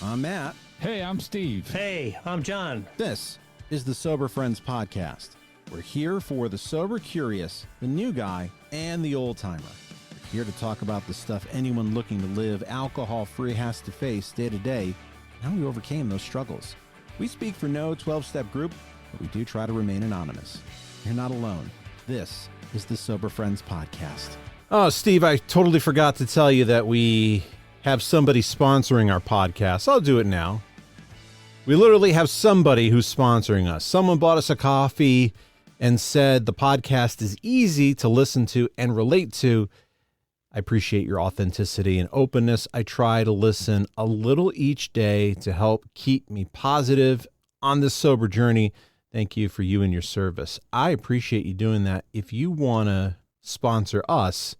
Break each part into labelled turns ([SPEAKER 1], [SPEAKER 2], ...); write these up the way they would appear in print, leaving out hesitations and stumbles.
[SPEAKER 1] I'm Matt.
[SPEAKER 2] Hey, I'm Steve.
[SPEAKER 3] Hey, I'm John.
[SPEAKER 1] This is the Sober Friends Podcast. We're here for the sober curious, the new guy, and the old timer. We're here to talk about the stuff anyone looking to live alcohol-free has to face day to day, and how we overcame those struggles. We speak for no 12-step group, but we do try to remain anonymous. You're not alone. This is the Sober Friends Podcast. Oh, Steve, I totally forgot to tell you that we have somebody sponsoring our podcast. I'll do it now. We literally have somebody who's sponsoring us. Someone bought us a coffee and said the podcast is easy to listen to and relate to. I appreciate your authenticity and openness. I try to listen a little each day to help keep me positive on this sober journey. Thank you for you and your service. I appreciate you doing that. If you want to sponsor us,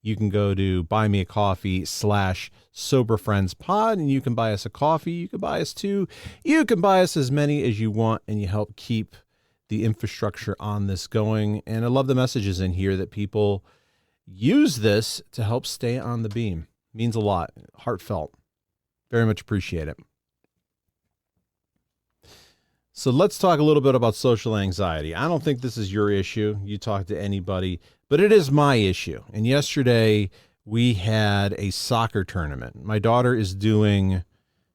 [SPEAKER 1] you can go to buymeacoffee.com/soberfriendspod, and you can buy us a coffee. You can buy us two. You can buy us as many as you want, and you help keep the infrastructure on this going. And I love the messages in here that people use this to help stay on the beam. It means a lot. Heartfelt. Very much appreciate it. So let's talk a little bit about social anxiety. I don't think this is your issue. You talk to anybody, but it is my issue. And yesterday we had a soccer tournament. My daughter is doing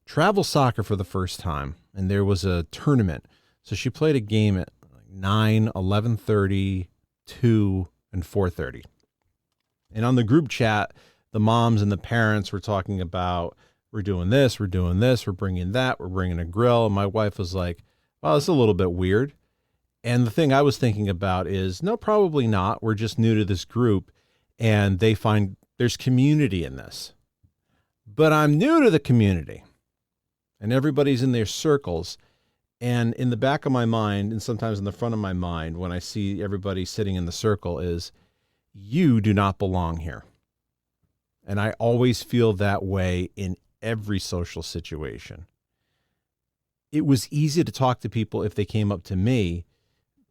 [SPEAKER 1] travel soccer for the first time, and there was a tournament. So she played a game at 9, 11:30, 2, and 4:30. And on the group chat, the moms and the parents were talking about, we're doing this, we're bringing that, we're bringing a grill. And my wife was like, well, it's a little bit weird. And the thing I was thinking about is, no, probably not. We're just new to this group, and they find there's community in this. But I'm new to the community, and everybody's in their circles. And in the back of my mind, and sometimes in the front of my mind, when I see everybody sitting in the circle is, you do not belong here. And I always feel that way in every social situation. It was easy to talk to people if they came up to me,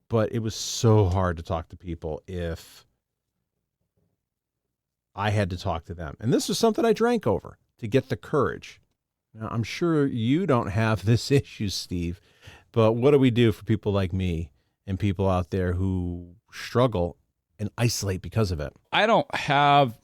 [SPEAKER 1] but it was so hard to talk to people if I had to talk to them. And this was something I drank over to get the courage. Now, I'm sure you don't have this issue, Steve, but what do we do for people like me and people out there who struggle and isolate because of it?
[SPEAKER 2] I don't have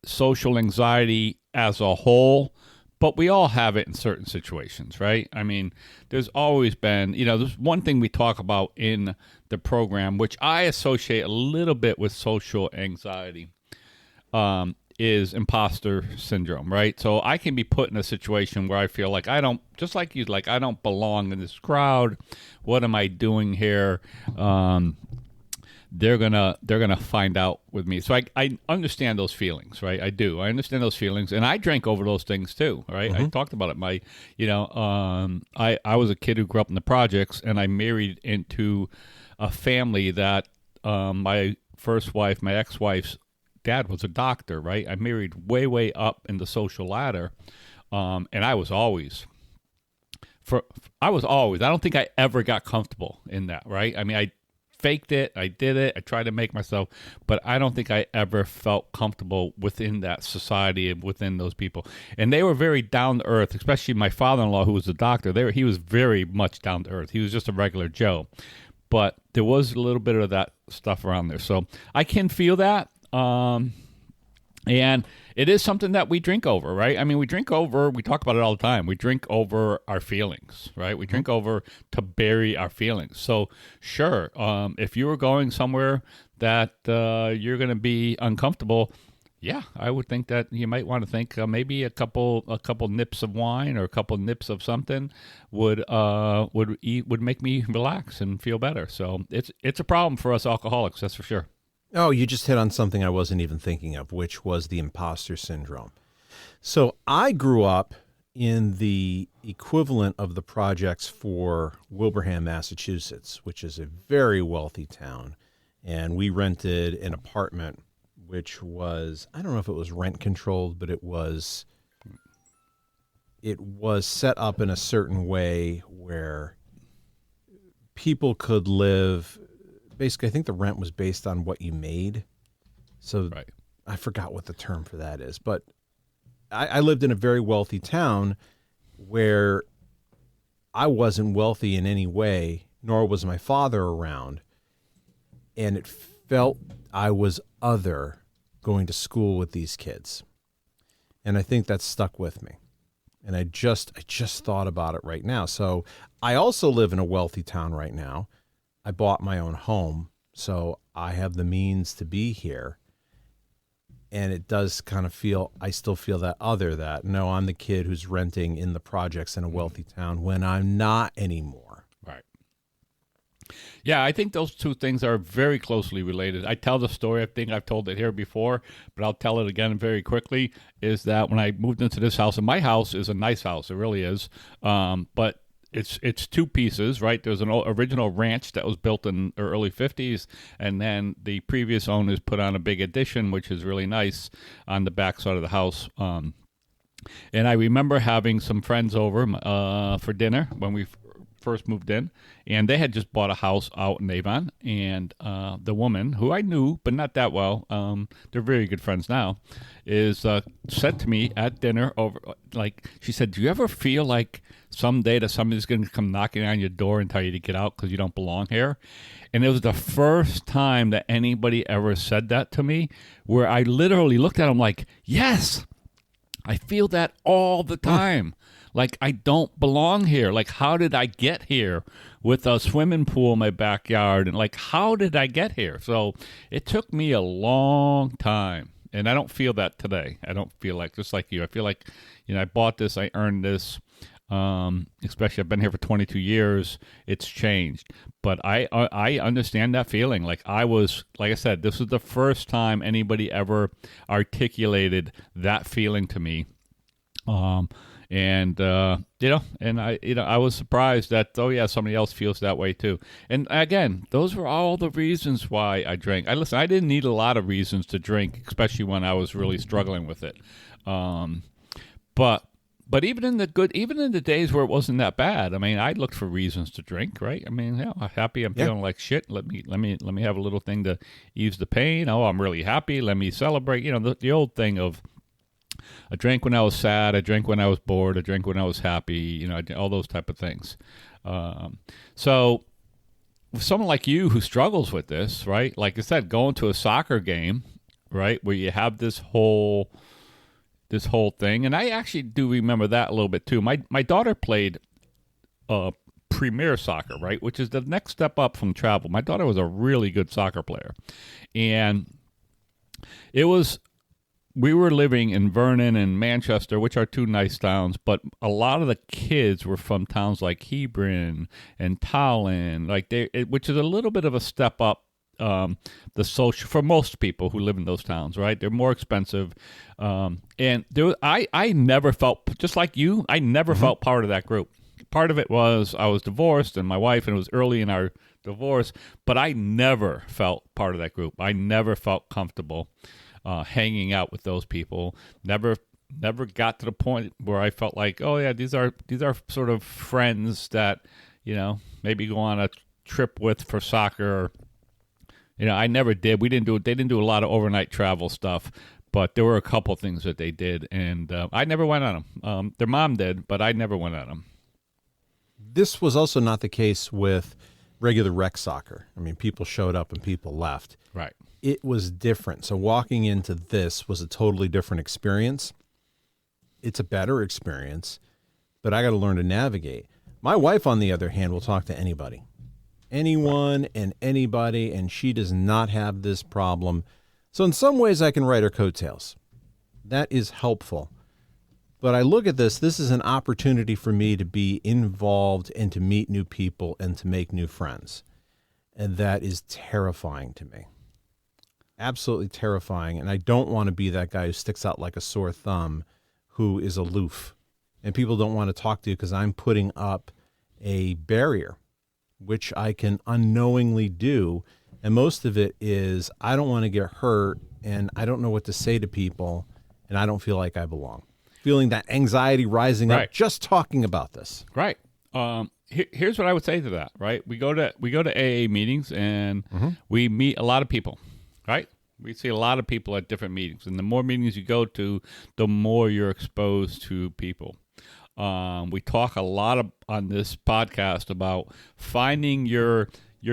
[SPEAKER 2] social anxiety as a whole, but we all have it in certain situations, right? I mean, there's always been, there's one thing we talk about in the program, which I associate a little bit with social anxiety, is imposter syndrome, right? So I can be put in a situation where I feel like I don't, just like you, like I don't belong in this crowd. What am I doing here? They're gonna find out with me. So I understand those feelings, right? I do. I understand those feelings, and I drank over those things too, right? Mm-hmm. I talked about it. I was a kid who grew up in the projects, and I married into a family that my first wife, my ex-wife's dad was a doctor, right? I married way up in the social ladder, and I don't think I ever got comfortable in that, right? I mean, I faked it. I did it. I tried to make myself, but I don't think I ever felt comfortable within that society and within those people. And they were very down to earth, especially my father-in-law, who was a doctor. He was very much down to earth. He was just a regular Joe, but there was a little bit of that stuff around there. So I can feel that. And it is something that we drink over, right? I mean, we talk about it all the time. We drink over our feelings, right? We drink over to bury our feelings. So sure, if you were going somewhere that you're going to be uncomfortable, yeah, I would think that you might want to think maybe a couple nips of wine or a couple nips of something would make me relax and feel better. So it's a problem for us alcoholics, that's for sure.
[SPEAKER 1] Oh, you just hit on something I wasn't even thinking of, which was the imposter syndrome. So I grew up in the equivalent of the projects for Wilbraham, Massachusetts, which is a very wealthy town. And we rented an apartment, which was, I don't know if it was rent controlled, but it was set up in a certain way where people could live. Basically, I think the rent was based on what you made. So right. I forgot what the term for that is, but I lived in a very wealthy town where I wasn't wealthy in any way, nor was my father around. And it felt I was other going to school with these kids. And I think that stuck with me. And I just thought about it right now. So I also live in a wealthy town right now. I bought my own home, so I have the means to be here. And it does kind of feel, I still feel that other, that no, I'm the kid who's renting in the projects in a wealthy town when I'm not anymore.
[SPEAKER 2] Right. Yeah, I think those two things are very closely related. I tell the story, I think I've told it here before, but I'll tell it again very quickly, is that when I moved into this house, and my house is a nice house, it really is, but it's two pieces, right? There's an original ranch that was built in the early 50s, and then the previous owners put on a big addition, which is really nice, on the back side of the house. And I remember having some friends over for dinner when we first moved in, and they had just bought a house out in Avon, and the woman, who I knew but not that well, they're very good friends now, is said to me at dinner, over, like, she said, do you ever feel like someday that somebody's going to come knocking on your door and tell you to get out because you don't belong here? And it was the first time that anybody ever said that to me, where I literally looked at them like, yes, I feel that all the time. Like, I don't belong here. Like, how did I get here with a swimming pool in my backyard? And, like, how did I get here? So it took me a long time. And I don't feel that today. I don't feel like, just like you, I feel like, I bought this, I earned this. Especially I've been here for 22 years. It's changed. But I understand that feeling. Like, like I said, this was the first time anybody ever articulated that feeling to me. And I was surprised that, oh yeah, somebody else feels that way too. And again, those were all the reasons why I drank. I didn't need a lot of reasons to drink, especially when I was really struggling with it. But even in the days where it wasn't that bad, I mean, I looked for reasons to drink, right? I mean, I'm happy, I'm feeling like shit. Let me have a little thing to ease the pain. Oh, I'm really happy. Let me celebrate. The old thing of, I drank when I was sad. I drank when I was bored. I drank when I was happy. All those type of things. So, with someone like you who struggles with this, right? Like I said, going to a soccer game, right, where you have this whole thing, and I actually do remember that a little bit too. My daughter played premier soccer, right, which is the next step up from travel. My daughter was a really good soccer player, and we were living in Vernon and Manchester, which are two nice towns, but a lot of the kids were from towns like Hebron and Tallinn, which is a little bit of a step up, the social, for most people who live in those towns, right? They're more expensive. And I never felt, just like you, I never felt part of that group. Part of it was I was divorced and my wife, and it was early in our divorce, but I never felt part of that group. I never felt comfortable hanging out with those people. Never got to the point where I felt like, oh yeah, these are sort of friends that, maybe go on a trip with for soccer. I never did. They didn't do a lot of overnight travel stuff, but there were a couple things that they did, and I never went on them. Their mom did, but I never went on them.
[SPEAKER 1] This was also not the case with regular rec soccer. I mean, people showed up and people left.
[SPEAKER 2] Right.
[SPEAKER 1] It was different. So walking into this was a totally different experience. It's a better experience, but I got to learn to navigate. My wife, on the other hand, will talk to anybody, anyone and anybody, and she does not have this problem. So in some ways I can write her coattails. That is helpful. But I look at this is an opportunity for me to be involved and to meet new people and to make new friends. And that is terrifying to me. Absolutely terrifying. And I don't want to be that guy who sticks out like a sore thumb, who is aloof. And people don't want to talk to you because I'm putting up a barrier, which I can unknowingly do. And most of it is I don't want to get hurt, and I don't know what to say to people, and I don't feel like I belong. Feeling that anxiety rising up just talking about this.
[SPEAKER 2] Right. Here's what I would say to that, right? We go to AA meetings, and we meet a lot of people, right? We see a lot of people at different meetings, and the more meetings you go to, the more you're exposed to people. We talk a lot on this podcast about finding your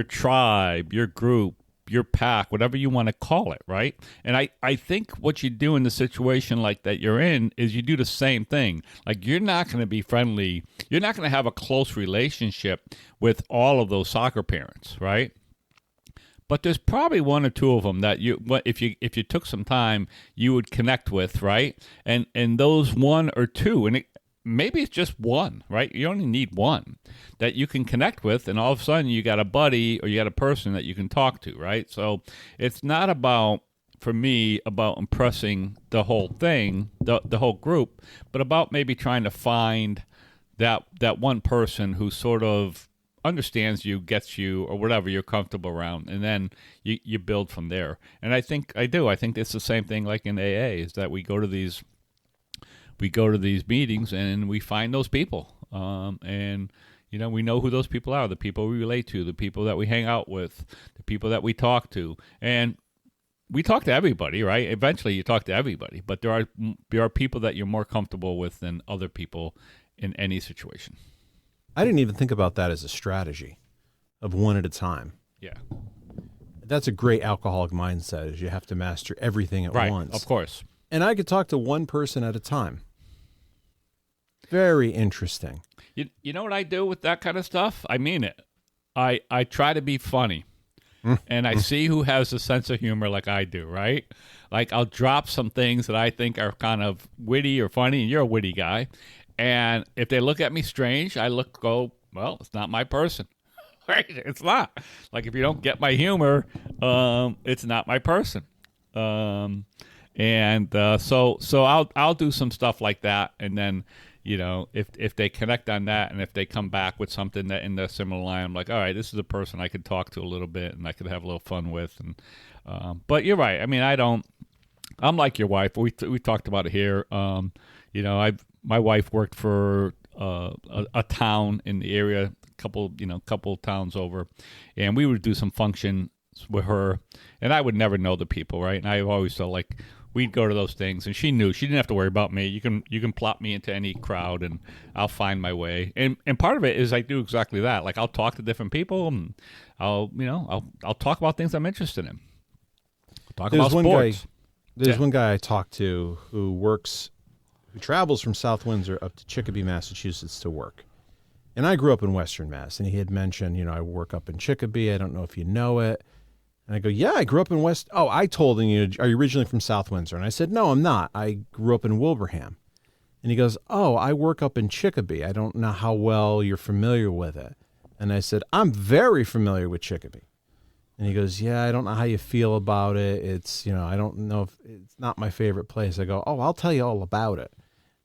[SPEAKER 2] tribe, your group, your pack, whatever you want to call it, right? And I think what you do in the situation like that you're in is you do the same thing. Like, you're not going to be friendly. You're not going to have a close relationship with all of those soccer parents, right? But there's probably one or two of them that if you took some time, you would connect with, right? And those one or two, and maybe it's just one, right? You only need one that you can connect with, and all of a sudden you got a buddy or you got a person that you can talk to, right? So it's not about, for me, about impressing the whole thing, the whole group, but about maybe trying to find that one person who sort of understands you, gets you, or whatever you're comfortable around, and then you build from there. And I think it's the same thing like in AA, is that we go to these meetings and we find those people, and we know who those people are, the people we relate to, the people that we hang out with, the people that we talk to, and we talk to everybody, right? Eventually you talk to everybody, but there are people that you're more comfortable with than other people in any situation.
[SPEAKER 1] I didn't even think about that as a strategy of one at a time.
[SPEAKER 2] Yeah.
[SPEAKER 1] That's a great alcoholic mindset, is you have to master everything at once.
[SPEAKER 2] Of course.
[SPEAKER 1] And I could talk to one person at a time. Very interesting.
[SPEAKER 2] You know what I do with that kind of stuff? I mean it. I try to be funny. And I see who has a sense of humor like I do, right? Like, I'll drop some things that I think are kind of witty or funny, and you're a witty guy. And if they look at me strange, go, well, it's not my person. Right? It's not. Like, if you don't get my humor, it's not my person. So I'll do some stuff like that, and then, if they connect on that, and if they come back with something that in the similar line, I'm like, all right, this is a person I could talk to a little bit, and I could have a little fun with. And but you're right. I mean, I'm like your wife. We talked about it here. My wife worked for a town in the area, couple towns over, and we would do some functions with her, and I would never know the people, right? And I always felt like we'd go to those things, and she knew she didn't have to worry about me. You can plop me into any crowd, and I'll find my way. And part of it is I do exactly that. Like, I'll talk to different people, and I'll talk about things I'm interested in. Talk about sports.
[SPEAKER 1] There's one guy I talked to who travels from South Windsor up to Chicopee, Massachusetts to work. And I grew up in Western Mass, and he had mentioned, I work up in Chicopee. I don't know if you know it. And I go, yeah, I grew up in West. Oh, I told him, are you originally from South Windsor? And I said, no, I'm not. I grew up in Wilbraham. And he goes, oh, I work up in Chicopee. I don't know how well you're familiar with it. And I said, I'm very familiar with Chicopee. And he goes, yeah, I don't know how you feel about it. It's, I don't know if it's not my favorite place. I go, oh, I'll tell you all about it.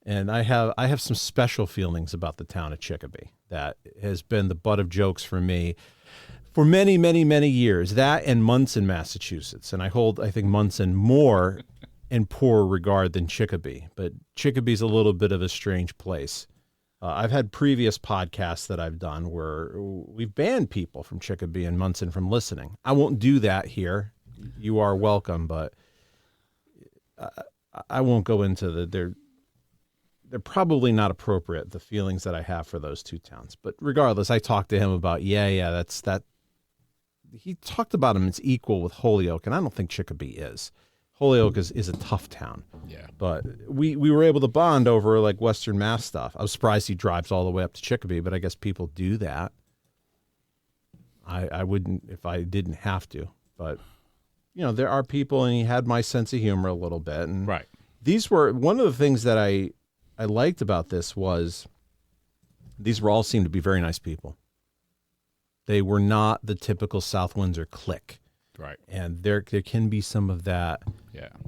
[SPEAKER 1] And I have some special feelings about the town of Chicopee that has been the butt of jokes for me for many, many, many years. That and Munson, Massachusetts. And I think Munson more in poor regard than Chicopee. But Chicopee's a little bit of a strange place. I've had previous podcasts that I've done where we've banned people from Chicopee and Munson from listening. I won't do that here. You are welcome, but I won't go into they're probably not appropriate, the feelings that I have for those two towns. But regardless, I talked to him about, that's that. He talked about them as equal with Holyoke, and I don't think Chicopee is. Holyoke is a tough town. Yeah. But we were able to bond over like Western Mass stuff. I was surprised he drives all the way up to Chicopee, but I guess people do that. I wouldn't if I didn't have to. But, there are people, and he had my sense of humor a little bit. And
[SPEAKER 2] right.
[SPEAKER 1] These were one of the things that I liked about this was these all seemed to be very nice people. They were not the typical South Windsor clique.
[SPEAKER 2] Right.
[SPEAKER 1] And there can be some of that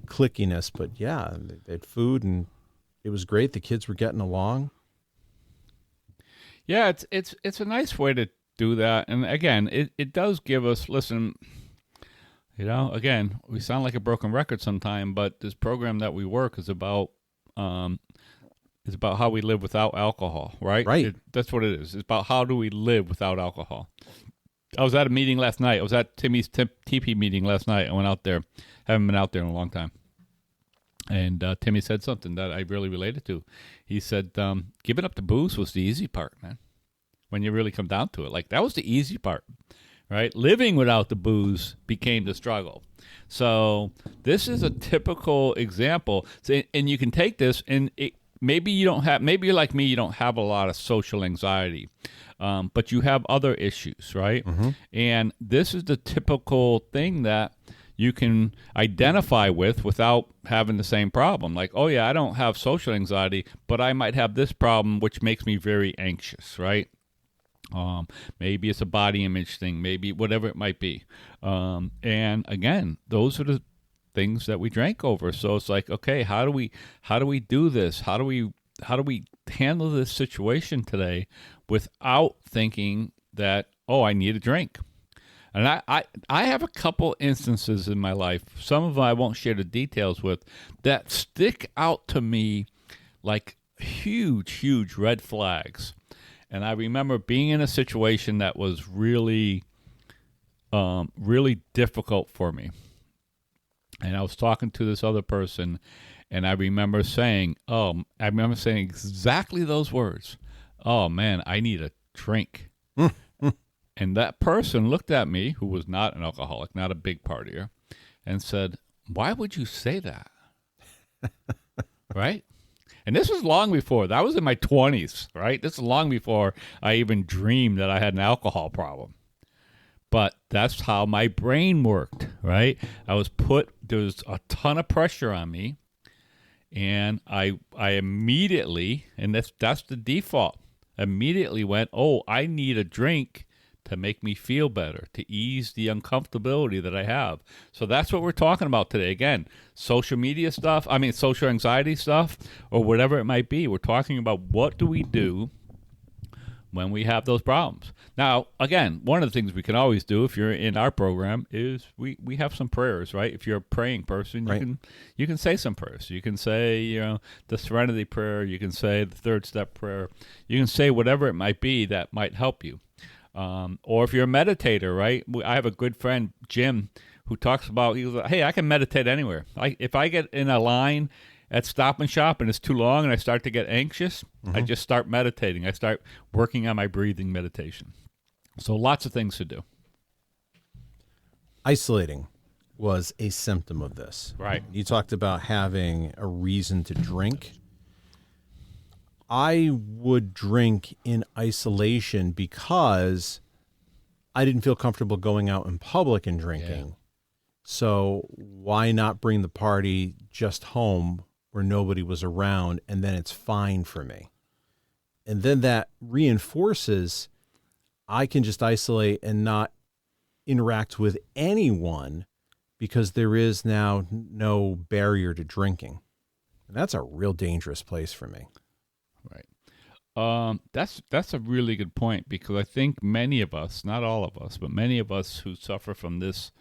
[SPEAKER 1] clickiness, but they had food and it was great. The kids were getting along.
[SPEAKER 2] Yeah, it's a nice way to do that. And again, it does give us, listen, again, we sound like a broken record sometime, but this program that we work is about how we live without alcohol, right?
[SPEAKER 1] Right.
[SPEAKER 2] That's what it is. It's about how do we live without alcohol. I was at a meeting last night. I was at Timmy's TP meeting last night. I went out there. Haven't been out there in a long time. And Timmy said something that I really related to. He said, giving up the booze was the easy part, man. When you really come down to it, like that was the easy part, right? Living without the booze became the struggle. So this is a typical example. So, and you can take this and maybe you don't have, maybe you're like me, you don't have a lot of social anxiety, but you have other issues, right?
[SPEAKER 1] Mm-hmm.
[SPEAKER 2] And this is the typical thing that you can identify with without having the same problem. Like, oh yeah, I don't have social anxiety, but I might have this problem, which makes me very anxious, right? Maybe it's a body image thing, maybe whatever it might be. And again, those are the things that we drank over. So it's like, okay, how do we do this? How do we handle this situation today without thinking that, oh, I need a drink? And I have a couple instances in my life, some of them I won't share the details with, that stick out to me like huge red flags. And I remember being in a situation that was really, really difficult for me. And I was talking to this other person, and I remember saying exactly those words. Oh, man, I need a drink. And that person looked at me, who was not an alcoholic, not a big partier, and said, why would you say that? Right? And this was long before. That was in my 20s, right? This is long before I even dreamed that I had an alcohol problem. But that's how my brain worked, right? There was a ton of pressure on me, and I immediately, and that's the default, immediately went, oh, I need a drink to make me feel better, to ease the uncomfortability that I have. So that's what we're talking about today. Again, social anxiety stuff, or whatever it might be. We're talking about what do we do when we have those problems. Now, again, one of the things we can always do if you're in our program is we have some prayers, right? If you're a praying person,
[SPEAKER 1] Right.
[SPEAKER 2] you can say some prayers. You can say, the Serenity Prayer. You can say the Third Step Prayer. You can say whatever it might be that might help you. Or if you're a meditator, right? I have a good friend, Jim, who talks about, he goes, hey, I can meditate anywhere. If I get in a line at Stop and Shop and it's too long and I start to get anxious, I just start meditating. I start working on my breathing meditation. So lots of things to do.
[SPEAKER 1] Isolating was a symptom of this.
[SPEAKER 2] Right.
[SPEAKER 1] You talked about having a reason to drink. I would drink in isolation because I didn't feel comfortable going out in public and drinking.
[SPEAKER 2] Yeah.
[SPEAKER 1] So why not bring the party just home where nobody was around, and then it's fine for me? And then that reinforces I can just isolate and not interact with anyone because there is now no barrier to drinking. And that's a real dangerous place for me.
[SPEAKER 2] Right. That's a really good point, because I think many of us, not all of us, but many of us who suffer from this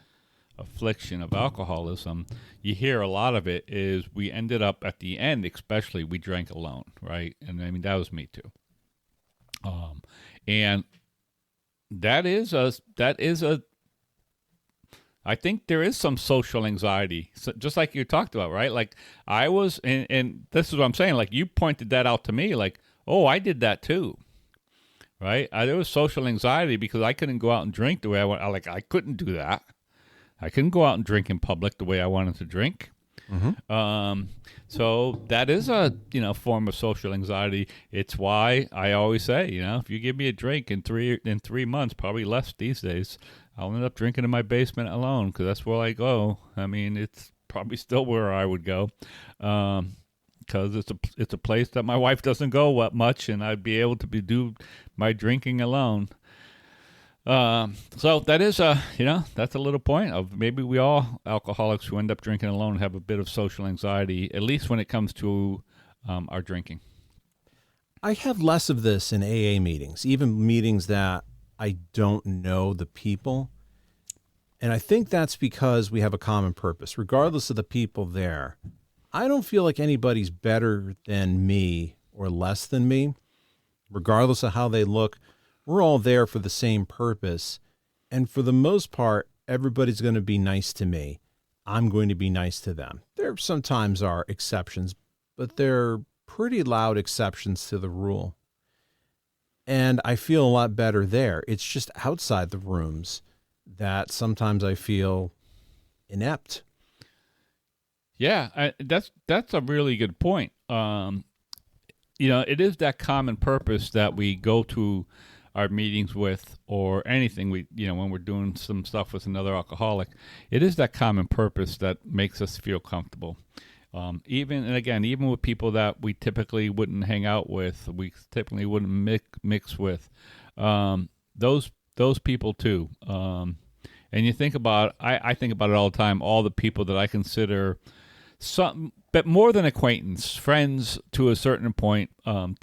[SPEAKER 2] affliction of alcoholism, you hear a lot of it is we ended up at the end, especially we drank alone, right? And I mean, that was me too. And that is a I think there is some social anxiety, so just like you talked about, right? Like I was, and this is what I'm saying, like you pointed that out to me, like, oh, I did that too, right? There was social anxiety because I couldn't go out and drink the way I want. I couldn't do that. I couldn't go out and drink in public the way I wanted to drink. Mm-hmm. So that is a form of social anxiety. It's why I always say, if you give me a drink in 3 months, probably less these days, I'll end up drinking in my basement alone because that's where I go. I mean, it's probably still where I would go, because it's a place that my wife doesn't go much, and I'd be able to do my drinking alone. So that is that's a little point of maybe we all alcoholics who end up drinking alone have a bit of social anxiety, at least when it comes to our drinking.
[SPEAKER 1] I have less of this in AA meetings, even meetings that I don't know the people. And I think that's because we have a common purpose. Regardless of the people there, I don't feel like anybody's better than me or less than me. Regardless of how they look, we're all there for the same purpose. And for the most part, everybody's going to be nice to me. I'm going to be nice to them. There sometimes are exceptions, but they're pretty loud exceptions to the rule. And I feel a lot better there. It's just outside the rooms that sometimes I feel inept.
[SPEAKER 2] Yeah, that's a really good point. It is that common purpose that we go to our meetings with, or anything when we're doing some stuff with another alcoholic. It is that common purpose that makes us feel comfortable. Even with people that we typically wouldn't hang out with, we typically wouldn't mix with, those people too. And you think about, I think about it all the time, all the people that I consider but more than acquaintance, friends to a certain point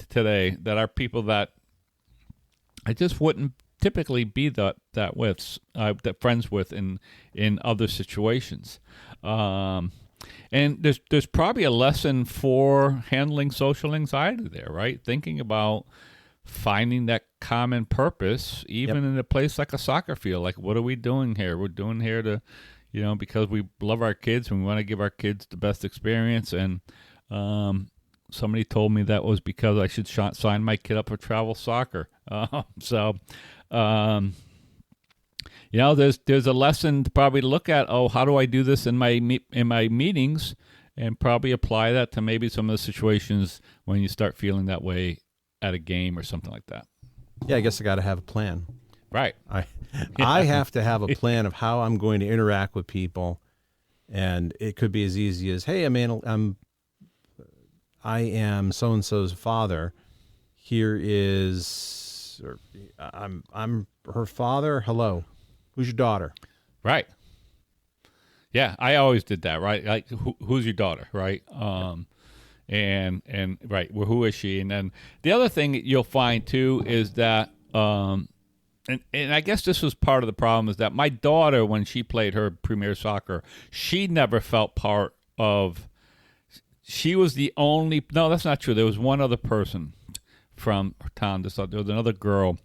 [SPEAKER 2] today, that are people that I just wouldn't typically be that friends with in other situations. And there's probably a lesson for handling social anxiety there, right? Thinking about finding that common purpose, even in a place like a soccer field. Like, what are we doing here? We're doing here to, because we love our kids and we want to give our kids the best experience. And somebody told me that was because I should sign my kid up for travel soccer. There's a lesson to probably look at. Oh, how do I do this in my meetings, and probably apply that to maybe some of the situations when you start feeling that way at a game or something like that.
[SPEAKER 1] Yeah, I guess I got to have a plan.
[SPEAKER 2] Right.
[SPEAKER 1] I have to have a plan of how I'm going to interact with people, and it could be as easy as, hey, I am so and so's father. Here is, or I'm her father. Hello, who's your daughter?
[SPEAKER 2] Right. Yeah, I always did that. Right. Like, who's your daughter? Right. And right. Well, who is she? And then the other thing you'll find too is that, and I guess this was part of the problem, is that my daughter, when she played her premier soccer, she never felt part of. She was the only. No, that's not true. There was one other person from her town. There was another girl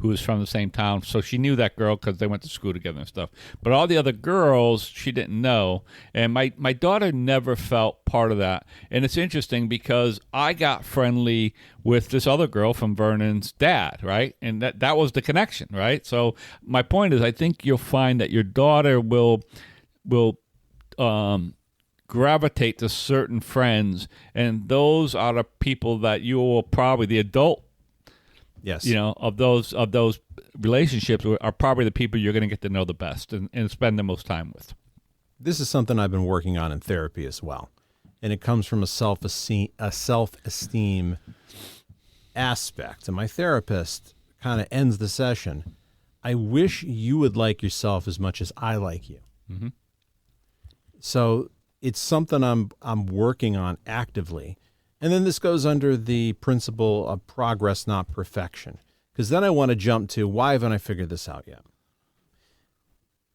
[SPEAKER 2] who was from the same town, so she knew that girl because they went to school together and stuff. But all the other girls, she didn't know. And my daughter never felt part of that. And it's interesting because I got friendly with this other girl from Vernon's dad, right? And that was the connection, right? So my point is, I think you'll find that your daughter will gravitate to certain friends, and those are the people that you will probably, the adult, of those relationships are probably the people you're going to get to know the best and spend the most time with.
[SPEAKER 1] This is something I've been working on in therapy as well, and it comes from a self-esteem aspect. And my therapist kind of ends the session, I wish you would like yourself as much as I like you.
[SPEAKER 2] Mm-hmm.
[SPEAKER 1] So it's something I'm working on actively. And then this goes under the principle of progress, not perfection. Because then I want to jump to, why haven't I figured this out yet?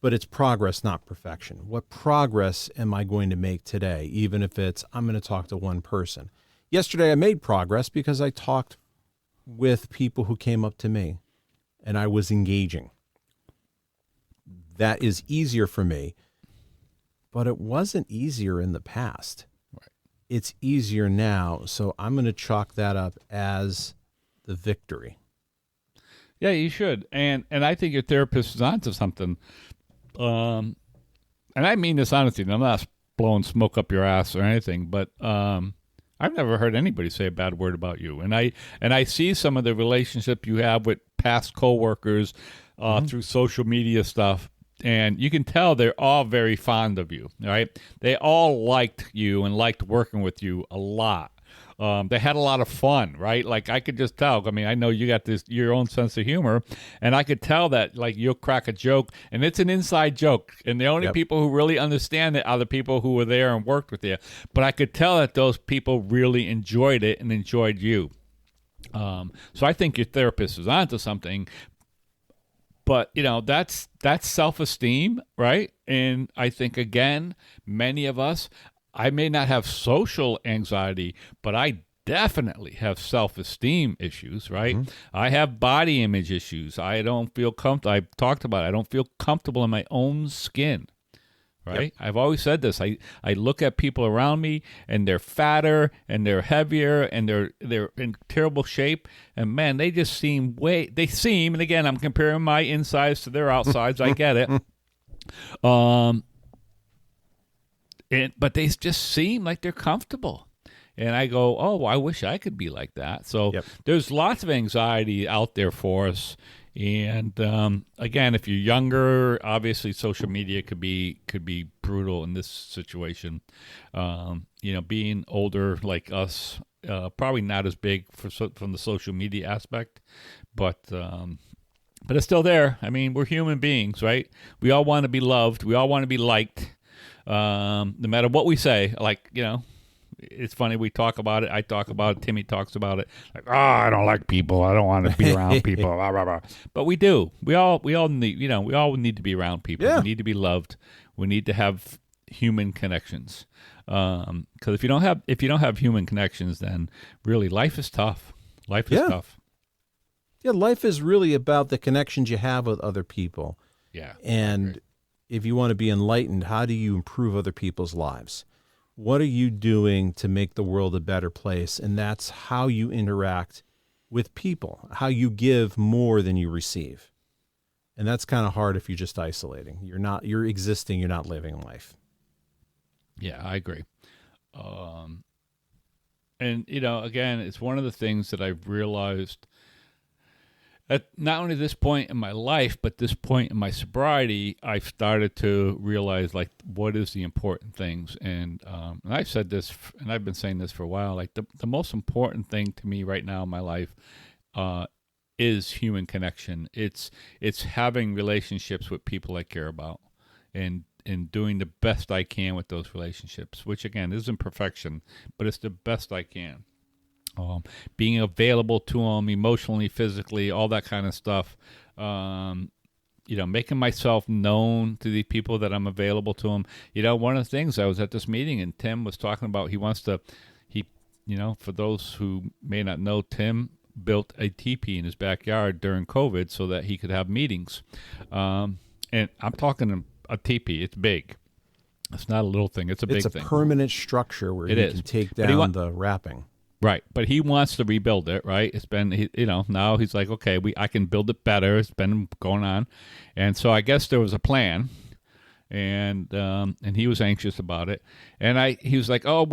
[SPEAKER 1] But it's progress, not perfection. What progress am I going to make today, even if it's, I'm going to talk to one person? Yesterday I made progress because I talked with people who came up to me and I was engaging. That is easier for me, but it wasn't easier in the past.
[SPEAKER 2] Right.
[SPEAKER 1] It's easier now, so I'm going to chalk that up as the victory.
[SPEAKER 2] Yeah, you should. And I think your therapist is onto something. And I mean this honestly. I'm not blowing smoke up your ass or anything, but I've never heard anybody say a bad word about you. And I see some of the relationship you have with past coworkers through social media stuff. And you can tell they're all very fond of you, right? They all liked you and liked working with you a lot. They had a lot of fun, right? Like, I could just tell. I mean, I know you got your own sense of humor, and I could tell that, like, you'll crack a joke, and it's an inside joke. And the only people who really understand it are the people who were there and worked with you. But I could tell that those people really enjoyed it and enjoyed you. So I think your therapist is onto something. But, that's self-esteem, right? And I think, again, many of us, I may not have social anxiety, but I definitely have self-esteem issues, right? Mm-hmm. I have body image issues. I don't feel comfortable. I've talked about it. I don't feel comfortable in my own skin, right? I've always said this. I look at people around me, and they're fatter, and they're heavier, and they're in terrible shape, and man, they just seem and again, I'm comparing my insides to their outsides. I get it. But they just seem like they're comfortable. And I go, oh, I wish I could be like that. So there's lots of anxiety out there for us. And again, if you're younger, obviously social media could be brutal in this situation. Being older like us, probably not as big from the social media aspect, but it's still there. I mean, we're human beings, right? We all want to be loved. We all want to be liked, no matter what we say. It's funny, we talk about it. I talk about it. Timmy talks about it. Like, I don't like people. I don't want to be around people. Blah, blah, blah. But we do. We all need. We all need to be around people.
[SPEAKER 1] Yeah.
[SPEAKER 2] We need to be loved. We need to have human connections. Because if you don't have human connections, then really life is tough. Life is tough.
[SPEAKER 1] Yeah, life is really about the connections you have with other people.
[SPEAKER 2] Yeah.
[SPEAKER 1] And if you want to be enlightened, how do you improve other people's lives? What are you doing to make the world a better place? And that's how you interact with people, how you give more than you receive. And that's kind of hard if you're just isolating. You're existing, you're not living life.
[SPEAKER 2] Yeah, I agree. And, again, it's one of the things that I've realized at not only this point in my life, but this point in my sobriety, I've started to realize, like, what is the important things. And I've said this, and I've been saying this for a while, like, the most important thing to me right now in my life is human connection. It's having relationships with people I care about and doing the best I can with those relationships, which, again, isn't perfection, but it's the best I can. Being available to them emotionally, physically, all that kind of stuff. Making myself known to the people that I'm available to them. One of the things, I was at this meeting and Tim was talking about, for those who may not know, Tim built a teepee in his backyard during COVID so that he could have meetings. And I'm talking a teepee. It's big. It's not a little thing. It's a big thing.
[SPEAKER 1] It's a permanent structure where you can take down the wrapping.
[SPEAKER 2] Right, but he wants to rebuild it, right? It's been, now he's like, okay, I can build it better. It's been going on. And so I guess there was a plan, and he was anxious about it. And he was like, oh,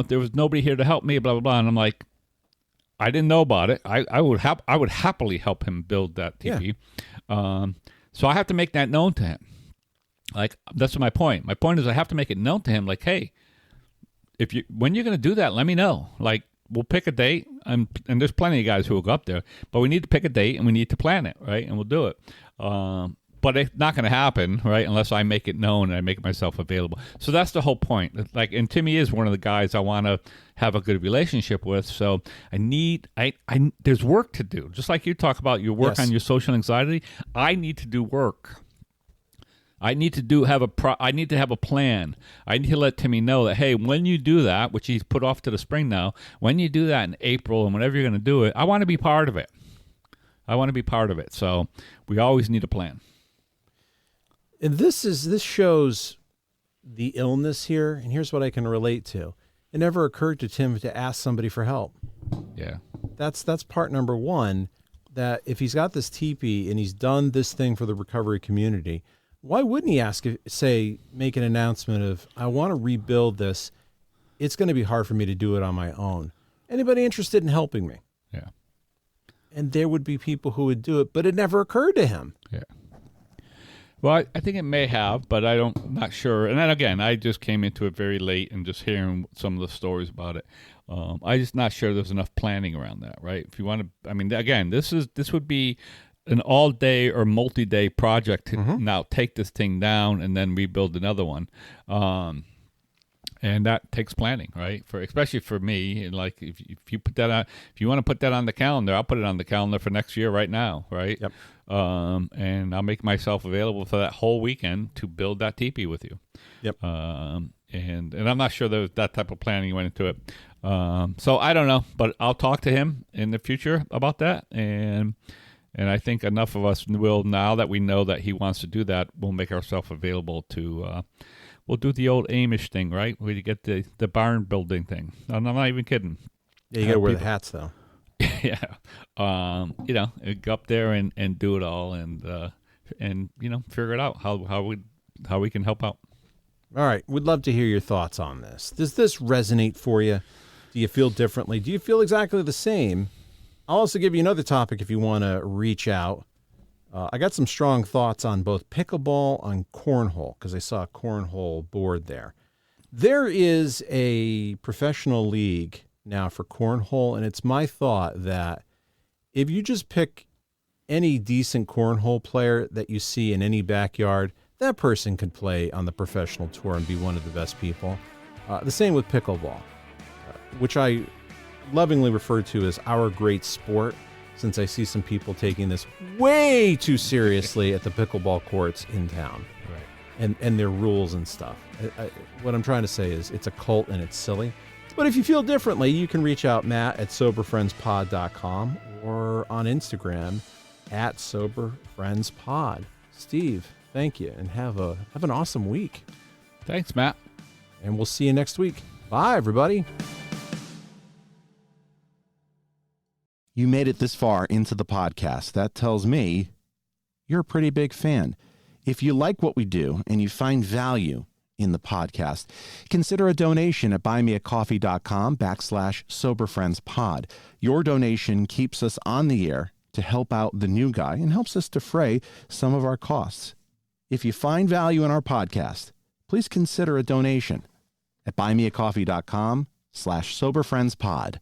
[SPEAKER 2] there was nobody here to help me, blah, blah, blah. And I'm like, I didn't know about it. I would happily help him build that TV. Yeah. So I have to make that known to him. Like, that's my point. My point is I have to make it known to him, like, hey, when you're going to do that, let me know. Like, we'll pick a date, and there's plenty of guys who will go up there, but we need to pick a date, and we need to plan it, right? And we'll do it. But it's not going to happen, right, unless I make it known and I make myself available. So that's the whole point. Like, and Timmy is one of the guys I want to have a good relationship with. So there's work to do. Just like you talk about your work on your social anxiety, I need to do work. I need to have a plan. I need to let Timmy know that, hey, when you do that, which he's put off to the spring now, when you do that in April and whenever you're going to do it, I want to be part of it. So we always need a plan.
[SPEAKER 1] And this shows the illness here, and here's what I can relate to. It never occurred to Tim to ask somebody for help.
[SPEAKER 2] Yeah.
[SPEAKER 1] That's part number one, that if he's got this teepee and he's done this thing for the recovery community, why wouldn't he make an announcement of, I want to rebuild this. It's going to be hard for me to do it on my own. Anybody interested in helping me?
[SPEAKER 2] Yeah.
[SPEAKER 1] And there would be people who would do it, but it never occurred to him.
[SPEAKER 2] Yeah. Well, I think it may have, but I'm not sure. And then again, I just came into it very late and just hearing some of the stories about it. I'm just not sure there's enough planning around that, right? If you want to, again, this would be an all-day or multi-day project to now take this thing down and then rebuild another one. And that takes planning, right? Especially for me, and like if you put that on, if you want to put that on the calendar, I'll put it on the calendar for next year right now, right?
[SPEAKER 1] Yep.
[SPEAKER 2] And I'll make myself available for that whole weekend to build that teepee with you.
[SPEAKER 1] Yep.
[SPEAKER 2] And I'm not sure there was that type of planning went into it. So I don't know, but I'll talk to him in the future about that. And I think enough of us will, now that we know that he wants to do that, we'll make ourselves available to we'll do the old Amish thing, right? Where you get the barn building thing. I'm not even kidding.
[SPEAKER 1] Yeah, you got to wear the hats, though.
[SPEAKER 2] Yeah. Go up there and do it all and figure it out how we can help out.
[SPEAKER 1] All right. We'd love to hear your thoughts on this. Does this resonate for you? Do you feel differently? Do you feel exactly the same? I'll also give you another topic if you want to reach out. I got some strong thoughts on both pickleball and cornhole because I saw a cornhole board there. There is a professional league now for cornhole, and it's my thought that if you just pick any decent cornhole player that you see in any backyard, that person could play on the professional tour and be one of the best people. The same with pickleball, which I lovingly refer to as our great sport, since I see some people taking this way too seriously at the pickleball courts in town.
[SPEAKER 2] Right.
[SPEAKER 1] And their rules and stuff. What I'm trying to say is it's a cult and it's silly. But if you feel differently, you can reach out, Matt, at soberfriendspod.com or on Instagram at soberfriendspod. Steve, thank you, and have an awesome week.
[SPEAKER 2] Thanks, Matt.
[SPEAKER 1] And we'll see you next week. Bye, everybody. You made it this far into the podcast. That tells me you're a pretty big fan. If you like what we do and you find value in the podcast, consider a donation at buymeacoffee.com/soberfriendspod. Your donation keeps us on the air to help out the new guy and helps us defray some of our costs. If you find value in our podcast, please consider a donation at buymeacoffee.com/soberfriendspod.